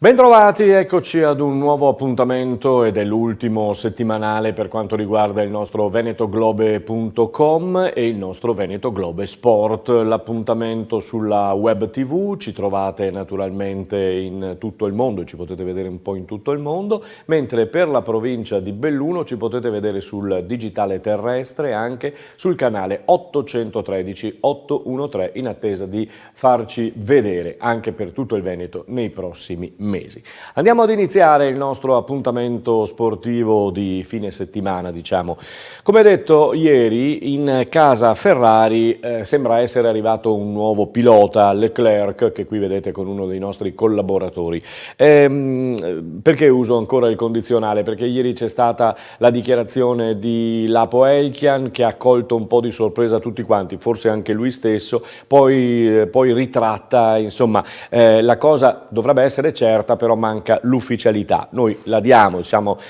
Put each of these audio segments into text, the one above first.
Bentrovati, eccoci ad un nuovo appuntamento ed è l'ultimo settimanale per quanto riguarda il nostro venetoglobe.com e il nostro Veneto Globe Sport, l'appuntamento sulla web tv. Ci trovate naturalmente in tutto il mondo, ci potete vedere un po' in tutto il mondo, mentre per la provincia di Belluno ci potete vedere sul digitale terrestre e anche sul canale 813 813 in attesa di farci vedere anche per tutto il Veneto nei prossimi mesi. Andiamo ad iniziare il nostro appuntamento sportivo di fine settimana, diciamo. Come detto ieri, in casa Ferrari sembra essere arrivato un nuovo pilota, Leclerc, che qui vedete con uno dei nostri collaboratori. Perché uso ancora il condizionale? Perché ieri c'è stata la dichiarazione di Lapo Elkian che ha colto un po' di sorpresa tutti quanti, forse anche lui stesso, poi ritratta, insomma, la cosa dovrebbe essere certa, però manca l'ufficialità. Noi la diamo,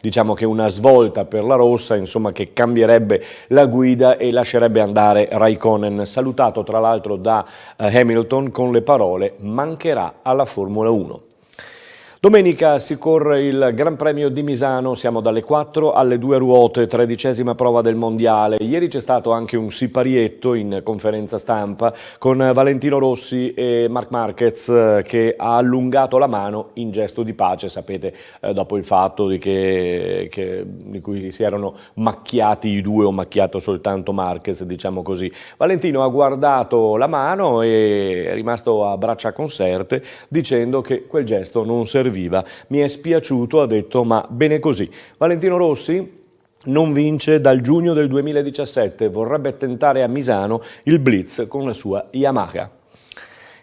diciamo che una svolta per la rossa, insomma, che cambierebbe la guida e lascerebbe andare Raikkonen, salutato tra l'altro da Hamilton con le parole "mancherà alla Formula 1". Domenica si corre il Gran Premio di Misano, siamo dalle 4 alle 2 ruote, 13ª prova del mondiale. Ieri c'è stato anche un siparietto in conferenza stampa con Valentino Rossi e Marc Marquez che ha allungato la mano in gesto di pace, sapete, dopo il fatto di cui si erano macchiati i due o macchiato soltanto Marquez, diciamo così. Valentino ha guardato la mano e è rimasto a braccia conserte dicendo che quel gesto non serviva. Mi è spiaciuto, ha detto, ma bene così. Valentino Rossi non vince dal giugno del 2017, vorrebbe tentare a Misano il blitz con la sua Yamaha.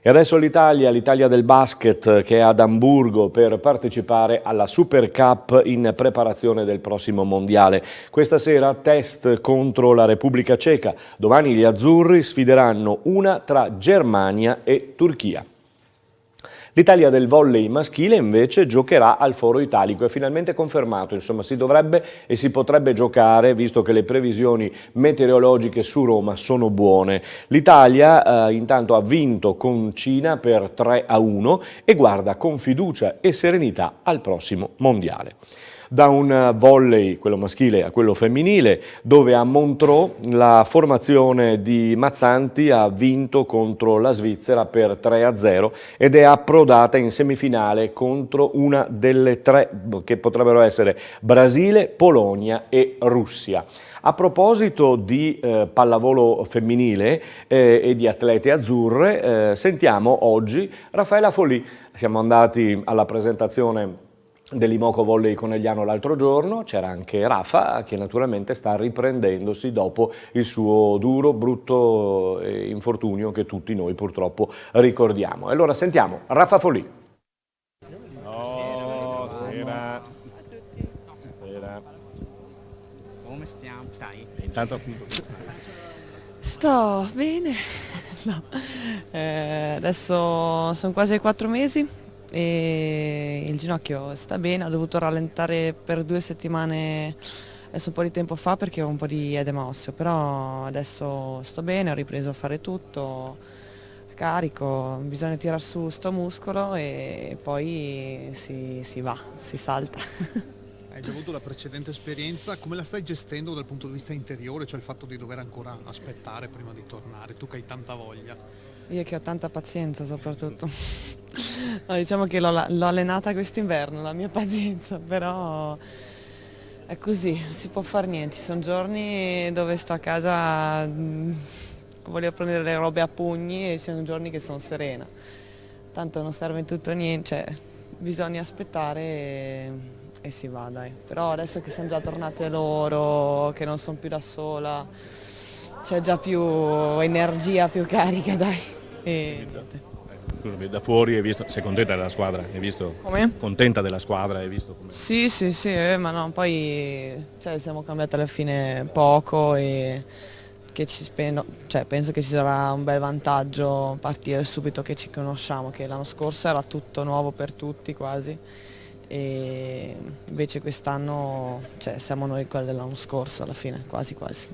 E adesso l'Italia del basket che è ad Amburgo per partecipare alla Super Cup in preparazione del prossimo mondiale. Questa sera test contro la Repubblica Ceca, domani gli azzurri sfideranno una tra Germania e Turchia. L'Italia del volley maschile invece giocherà al Foro Italico, è finalmente confermato, insomma si dovrebbe e si potrebbe giocare visto che le previsioni meteorologiche su Roma sono buone. L'Italia intanto ha vinto con Cina per 3-1 e guarda con fiducia e serenità al prossimo mondiale. Da un volley, quello maschile, a quello femminile, dove a Montreux la formazione di Mazzanti ha vinto contro la Svizzera per 3-0 ed è approdata in semifinale contro una delle tre che potrebbero essere Brasile, Polonia e Russia. A proposito di pallavolo femminile e di atlete azzurre, sentiamo oggi Raffaella Folì. Siamo andati alla presentazione dell'Imoco Volley Conegliano l'altro giorno, c'era anche Rafa che naturalmente sta riprendendosi dopo il suo duro, brutto infortunio che tutti noi purtroppo ricordiamo. E allora sentiamo Rafa Folì. Sera. Come stiamo? Stai? Intanto appunto Sto bene, no. Adesso sono quasi ai 4 mesi e il ginocchio sta bene, ho dovuto rallentare per 2 settimane adesso un po' di tempo fa perché ho un po' di edema osseo, però adesso sto bene, ho ripreso a fare tutto, carico, bisogna tirare su sto muscolo e poi si va, si salta. Hai già avuto la precedente esperienza, come la stai gestendo dal punto di vista interiore, cioè il fatto di dover ancora aspettare prima di tornare, tu che hai tanta voglia? Io che ho tanta pazienza soprattutto. No, diciamo che l'ho allenata quest'inverno, la mia pazienza, però è così, si può fare niente. Ci sono giorni dove sto a casa, voglio prendere le robe a pugni e ci sono giorni che sono serena. Tanto non serve in tutto niente, cioè bisogna aspettare e si va, dai. Però adesso che sono già tornate loro, che non sono più da sola, c'è già più energia, più carica, dai. E niente. scusami, da fuori hai visto, sei contenta della squadra? Hai visto? Come? Contenta della squadra, hai visto come? Sì, ma no, poi cioè, siamo cambiati alla fine poco e che penso che ci sarà un bel vantaggio partire subito che ci conosciamo, che l'anno scorso era tutto nuovo per tutti quasi e invece quest'anno siamo noi quelli dell'anno scorso alla fine, quasi quasi.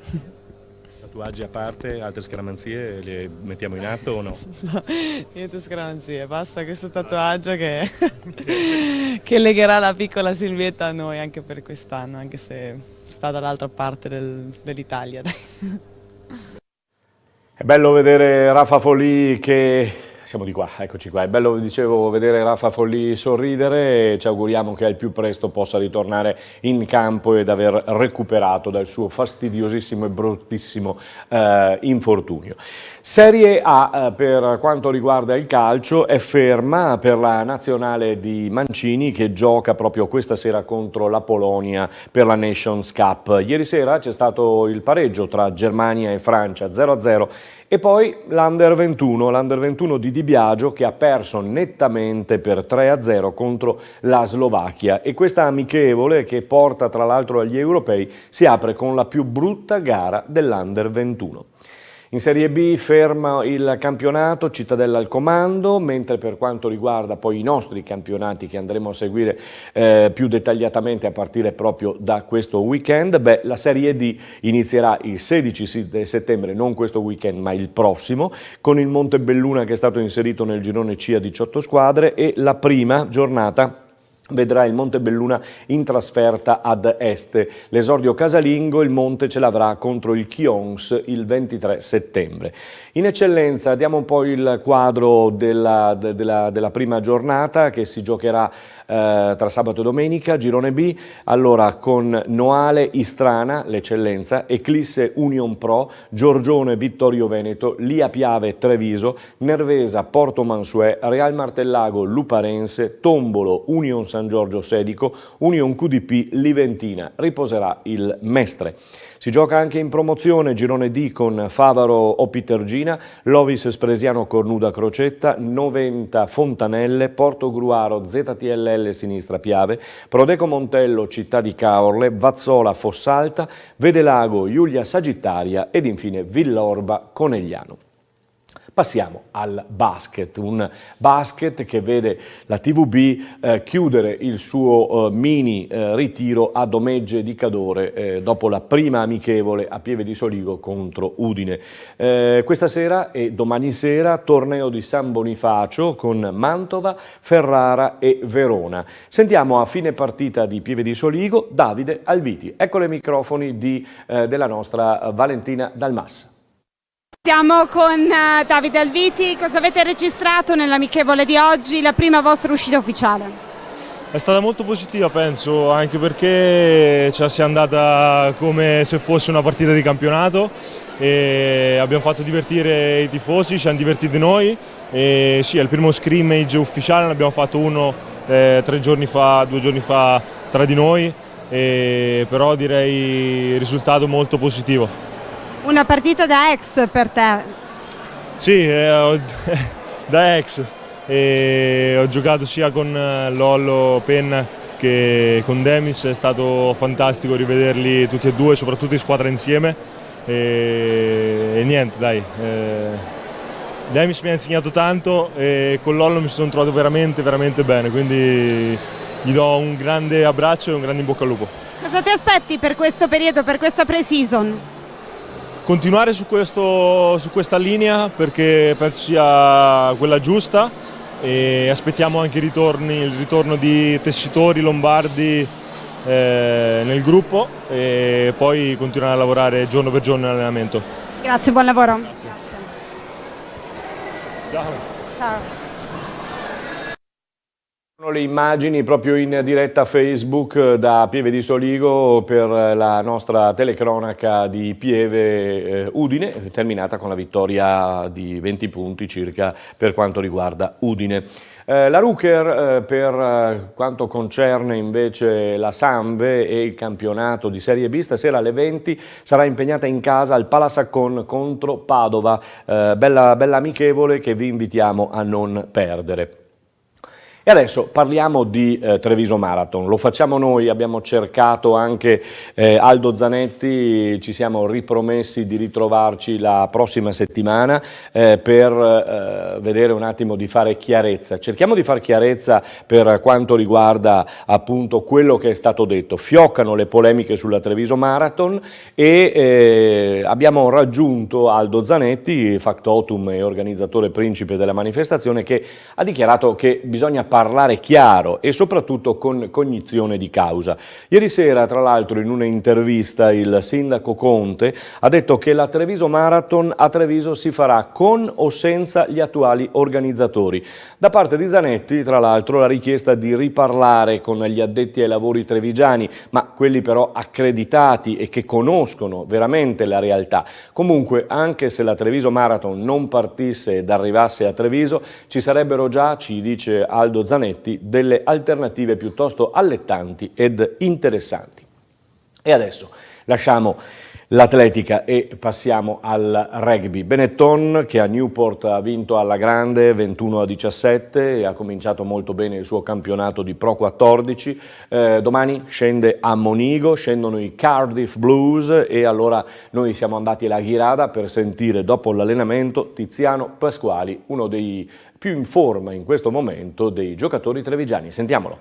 tatuaggi a parte, altre scaramanzie le mettiamo in atto o no? No, niente scaramanzie, basta questo tatuaggio che, che legherà la piccola Silvietta a noi anche per quest'anno, anche se sta dall'altra parte dell'Italia. È bello vedere Rafa Folli che... Siamo di qua, eccoci qua. È bello, dicevo, vedere Rafa Folli sorridere e ci auguriamo che al più presto possa ritornare in campo ed aver recuperato dal suo fastidiosissimo e bruttissimo infortunio. Serie A per quanto riguarda il calcio è ferma per la nazionale di Mancini che gioca proprio questa sera contro la Polonia per la Nations Cup. Ieri sera c'è stato il pareggio tra Germania e Francia 0-0 e poi l'Under 21 di Di Biagio che ha perso nettamente per 3-0 contro la Slovacchia e questa amichevole che porta tra l'altro agli europei si apre con la più brutta gara dell'Under 21. In Serie B ferma il campionato, Cittadella al comando, mentre per quanto riguarda poi i nostri campionati che andremo a seguire più dettagliatamente a partire proprio da questo weekend, la Serie D inizierà il 16 settembre, non questo weekend ma il prossimo, con il Montebelluna che è stato inserito nel girone C a 18 squadre e la prima giornata vedrà il Montebelluna in trasferta ad Este. L'esordio casalingo il Monte ce l'avrà contro il Chions il 23 settembre. In eccellenza diamo un po' il quadro della prima giornata che si giocherà tra sabato e domenica, girone B, allora con Noale Istrana, l'eccellenza, Eclisse Union Pro, Giorgione Vittorio Veneto, Lia Piave Treviso, Nervesa Porto Mansuè, Real Martellago Luparense, Tombolo Union San Giorgio Sedico, Union QDP Liventina, riposerà il Mestre. Si gioca anche in promozione, girone D con Favaro Opitergina, Lovis Spresiano Cornuda Crocetta, 90 Fontanelle, Porto Gruaro ZTLL Sinistra Piave, Prodeco Montello Città di Caorle, Vazzola Fossalta, Vedelago Giulia Sagittaria ed infine Villorba Conegliano. Passiamo al basket, un basket che vede la TVB chiudere il suo mini ritiro a Domegge di Cadore dopo la prima amichevole a Pieve di Soligo contro Udine. Questa sera e domani sera torneo di San Bonifacio con Mantova, Ferrara e Verona. Sentiamo a fine partita di Pieve di Soligo Davide Alviti. Ecco i microfoni della nostra Valentina Dalmas. Siamo con Davide Alviti, cosa avete registrato nell'amichevole di oggi, la prima vostra uscita ufficiale? È stata molto positiva penso, anche perché ci sia andata come se fosse una partita di campionato e abbiamo fatto divertire i tifosi, ci hanno divertiti noi e sì, è il primo scrimmage ufficiale, ne abbiamo fatto uno 2 giorni fa tra di noi, però direi risultato molto positivo. Una partita da ex per te? Sì, da ex. Ho giocato sia con Lollo Penna che con Demis, è stato fantastico rivederli tutti e due, soprattutto in squadra insieme. E niente, dai. Demis mi ha insegnato tanto e con Lollo mi sono trovato veramente bene, quindi gli do un grande abbraccio e un grande in bocca al lupo. Cosa ti aspetti per questo periodo, per questa pre-season? Continuare su questa linea perché penso sia quella giusta e aspettiamo anche il ritorno di Tessitori, Lombardi nel gruppo e poi continuare a lavorare giorno per giorno nell'allenamento. Grazie, buon lavoro. Grazie. Ciao. Ciao. Le immagini proprio in diretta Facebook da Pieve di Soligo per la nostra telecronaca di Pieve Udine, terminata con la vittoria di 20 punti circa per quanto riguarda Udine. La Ruker per quanto concerne invece la Samve e il campionato di Serie B, stasera alle 20 sarà impegnata in casa al Palasaccon contro Padova, bella amichevole che vi invitiamo a non perdere. E adesso parliamo di Treviso Marathon, lo facciamo noi, abbiamo cercato anche Aldo Zanetti, ci siamo ripromessi di ritrovarci la prossima settimana per vedere un attimo di fare chiarezza. Cerchiamo di fare chiarezza per quanto riguarda appunto quello che è stato detto. Fioccano le polemiche sulla Treviso Marathon e abbiamo raggiunto Aldo Zanetti, factotum e organizzatore principe della manifestazione, che ha dichiarato che bisogna parlare chiaro e soprattutto con cognizione di causa. Ieri sera, tra l'altro, in un'intervista il sindaco Conte ha detto che la Treviso Marathon a Treviso si farà con o senza gli attuali organizzatori. Da parte di Zanetti, tra l'altro, la richiesta di riparlare con gli addetti ai lavori trevigiani, ma quelli però accreditati e che conoscono veramente la realtà. Comunque, anche se la Treviso Marathon non partisse ed arrivasse a Treviso, ci sarebbero già, ci dice Aldo Zanetti, delle alternative piuttosto allettanti ed interessanti. E adesso lasciamo l'atletica e passiamo al rugby. Benetton, che a Newport ha vinto alla grande 21-17 e ha cominciato molto bene il suo campionato di Pro 14, domani scende a Monigo, scendono i Cardiff Blues e allora noi siamo andati alla Ghirada per sentire dopo l'allenamento Tiziano Pasquali, uno dei più in forma in questo momento dei giocatori trevigiani. Sentiamolo.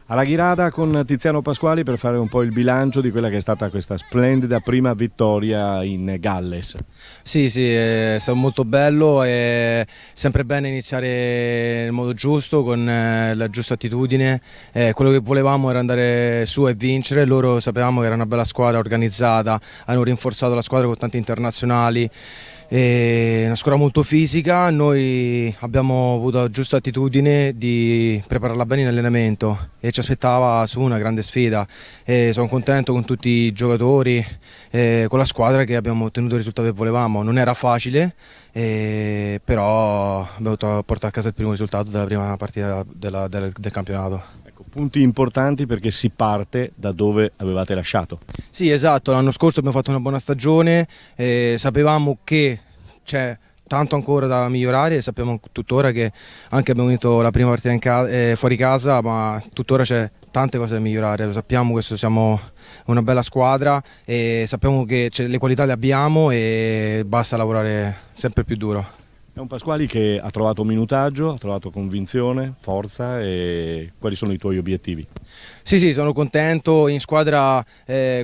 Alla Ghirada con Tiziano Pasquali per fare un po' il bilancio di quella che è stata questa splendida prima vittoria in Galles. Sì, è stato molto bello, è sempre bene iniziare nel modo giusto, con la giusta attitudine. Quello che volevamo era andare su e vincere, loro sapevamo che era una bella squadra organizzata, hanno rinforzato la squadra con tanti internazionali. È una squadra molto fisica, noi abbiamo avuto la giusta attitudine di prepararla bene in allenamento e ci aspettava su una grande sfida. Sono contento con tutti i giocatori, con la squadra, che abbiamo ottenuto il risultato che volevamo. Non era facile, però abbiamo portato a casa il primo risultato della prima partita del campionato. Punti importanti perché si parte da dove avevate lasciato. Sì, esatto, l'anno scorso abbiamo fatto una buona stagione, sapevamo che c'è tanto ancora da migliorare e sappiamo tuttora che anche abbiamo vinto la prima partita fuori casa, ma tuttora c'è tante cose da migliorare. Sappiamo che siamo una bella squadra e sappiamo che le qualità le abbiamo e basta lavorare sempre più duro. È un Pasquali che ha trovato minutaggio, ha trovato convinzione, forza, e quali sono i tuoi obiettivi? Sì, sono contento, in squadra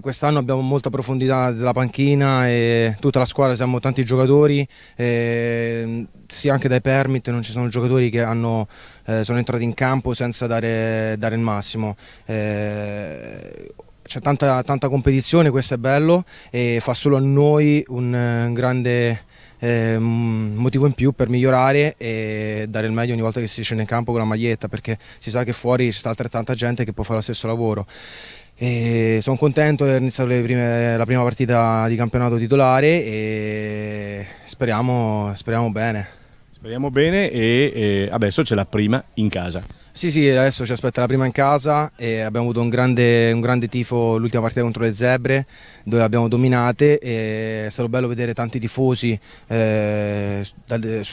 quest'anno abbiamo molta profondità della panchina e tutta la squadra, siamo tanti giocatori, sì, anche dai permit non ci sono giocatori che sono entrati in campo senza dare il massimo. C'è tanta competizione, questo è bello e fa solo a noi un grande motivo in più per migliorare e dare il meglio ogni volta che si scende in campo con la maglietta, perché si sa che fuori ci sta altrettanta gente che può fare lo stesso lavoro. E sono contento di aver iniziato la prima partita di campionato titolare e speriamo bene. Speriamo bene e adesso c'è la prima in casa. Sì, adesso ci aspetta la prima in casa e abbiamo avuto un grande tifo l'ultima partita contro le Zebre, dove abbiamo dominate e è stato bello vedere tanti tifosi sulle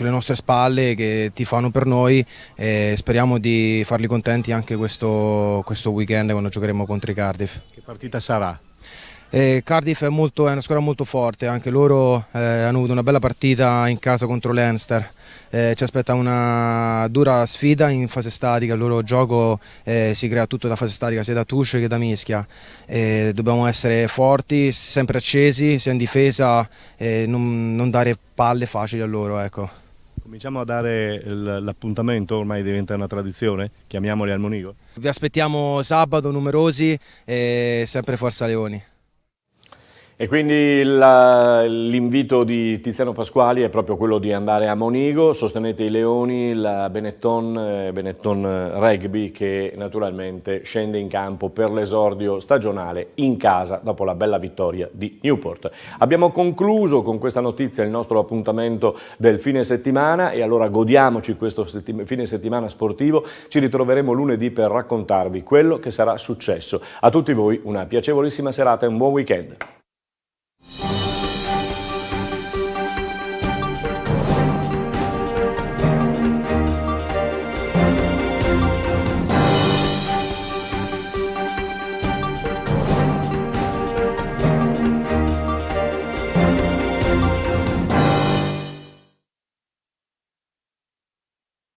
nostre spalle che tifano per noi e speriamo di farli contenti anche questo weekend quando giocheremo contro i Cardiff. Che partita sarà? Cardiff è una squadra molto forte, anche loro hanno avuto una bella partita in casa contro l'Ulster. Ci aspetta una dura sfida in fase statica, il loro gioco si crea tutto da fase statica, sia da touche che da mischia. Dobbiamo essere forti, sempre accesi, sia in difesa, non dare palle facili a loro. Ecco. Cominciamo a dare l'appuntamento, ormai diventa una tradizione, chiamiamoli al Monigo. Vi aspettiamo sabato numerosi e sempre Forza Leoni. E quindi l'invito di Tiziano Pasquali è proprio quello di andare a Monigo, sostenete i Leoni, la Benetton Rugby, che naturalmente scende in campo per l'esordio stagionale in casa dopo la bella vittoria di Newport. Abbiamo concluso con questa notizia il nostro appuntamento del fine settimana e allora godiamoci questo fine settimana sportivo, ci ritroveremo lunedì per raccontarvi quello che sarà successo. A tutti voi una piacevolissima serata e un buon weekend.